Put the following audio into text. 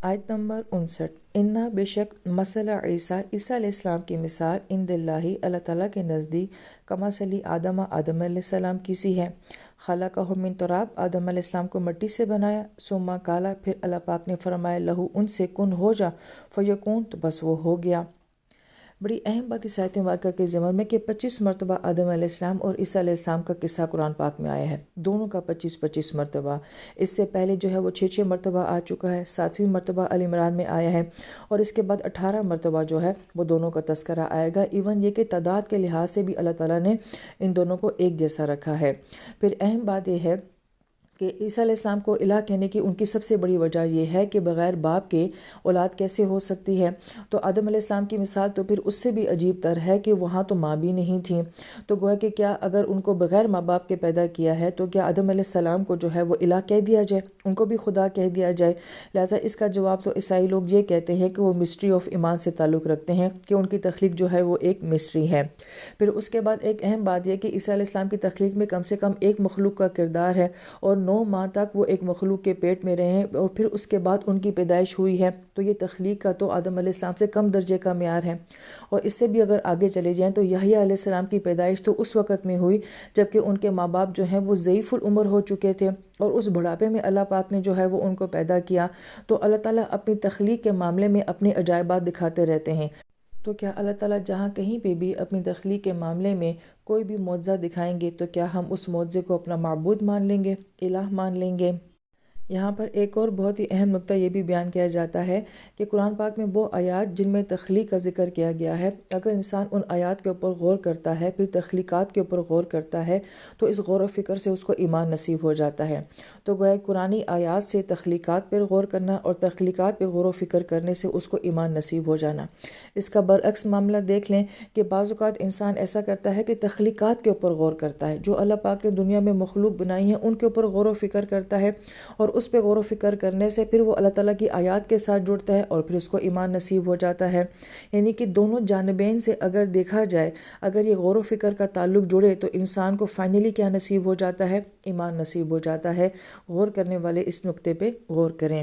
آیت نمبر 59۔ انا بے شک مثل عیسیٰ علیہ السلام کی مثال عند اللہ اللہ تعالیٰ کے نزدیک کمثل آدم علیہ السلام کی سی ہے۔ خلقہ من تراب آدم علیہ السلام کو مٹی سے بنایا، ثم قال پھر اللہ پاک نے فرمایا لہو ان سے کن ہو جا، فیکون تو بس وہ ہو گیا۔ بڑی اہم بات اس آیت مبارکہ کے ضمن میں کہ 25 مرتبہ آدم علیہ السلام اور عیسیٰ علیہ السلام کا قصہ قرآن پاک میں آیا ہے، دونوں کا 25 مرتبہ۔ اس سے پہلے جو ہے وہ 6 مرتبہ آ چکا ہے، 7ویں مرتبہ آل عمران میں آیا ہے، اور اس کے بعد 18 مرتبہ جو ہے وہ دونوں کا تذکرہ آئے گا۔ ایون یہ کہ تعداد کے لحاظ سے بھی اللہ تعالیٰ نے ان دونوں کو ایک جیسا رکھا ہے۔ پھر اہم بات یہ ہے کہ عیسیٰ علیہ السلام کو الہ کہنے کی ان کی سب سے بڑی وجہ یہ ہے کہ بغیر باپ کے اولاد کیسے ہو سکتی ہے۔ تو آدم علیہ السلام کی مثال تو پھر اس سے بھی عجیب تر ہے کہ وہاں تو ماں بھی نہیں تھی، تو گویا کہ کیا اگر ان کو بغیر ماں باپ کے پیدا کیا ہے تو کیا آدم علیہ السلام کو جو ہے وہ الہ کہہ دیا جائے، ان کو بھی خدا کہہ دیا جائے؟ لہٰذا اس کا جواب تو عیسائی لوگ یہ کہتے ہیں کہ وہ مسٹری آف ایمان سے تعلق رکھتے ہیں، کہ ان کی تخلیق جو ہے وہ ایک مسٹری ہے۔ پھر اس کے بعد ایک اہم بات یہ کہ عیسیٰ علیہ السلام کی تخلیق میں کم سے کم ایک مخلوق کا کردار ہے، اور 9 ماہ تک وہ ایک مخلوق کے پیٹ میں رہے ہیں، اور پھر اس کے بعد ان کی پیدائش ہوئی ہے۔ تو یہ تخلیق کا تو آدم علیہ السلام سے کم درجے کا معیار ہے۔ اور اس سے بھی اگر آگے چلے جائیں تو یحییٰ علیہ السلام کی پیدائش تو اس وقت میں ہوئی جبکہ ان کے ماں باپ جو ہیں وہ ضعیف العمر ہو چکے تھے، اور اس بڑھاپے میں اللہ پاک نے جو ہے وہ ان کو پیدا کیا۔ تو اللہ تعالیٰ اپنی تخلیق کے معاملے میں اپنے عجائبات دکھاتے رہتے ہیں۔ تو کیا اللہ تعالیٰ جہاں کہیں پہ بھی اپنی تخلیق کے معاملے میں کوئی بھی معجزہ دکھائیں گے تو کیا ہم اس معجزے کو اپنا معبود مان لیں گے، الہ مان لیں گے؟ یہاں پر ایک اور بہت ہی اہم نقطہ یہ بھی بیان کیا جاتا ہے کہ قرآن پاک میں وہ آیات جن میں تخلیق کا ذکر کیا گیا ہے، اگر انسان ان آیات کے اوپر غور کرتا ہے، پھر تخلیقات کے اوپر غور کرتا ہے، تو اس غور و فکر سے اس کو ایمان نصیب ہو جاتا ہے۔ تو گویا قرآنی آیات سے تخلیقات پر غور کرنا اور تخلیقات پہ غور و فکر کرنے سے اس کو ایمان نصیب ہو جانا۔ اس کا برعکس معاملہ دیکھ لیں کہ بعض اوقات انسان ایسا کرتا ہے کہ تخلیقات کے اوپر غور کرتا ہے، جو اللہ پاک نے دنیا میں مخلوق بنائی ہیں ان کے اوپر غور و فکر کرتا ہے، اور اس پہ غور و فکر کرنے سے پھر وہ اللہ تعالیٰ کی آیات کے ساتھ جڑتا ہے اور پھر اس کو ایمان نصیب ہو جاتا ہے۔ یعنی کہ دونوں جانبین سے اگر دیکھا جائے، اگر یہ غور و فکر کا تعلق جڑے تو انسان کو فائنلی کیا نصیب ہو جاتا ہے؟ ایمان نصیب ہو جاتا ہے۔ غور کرنے والے اس نقطے پہ غور کریں۔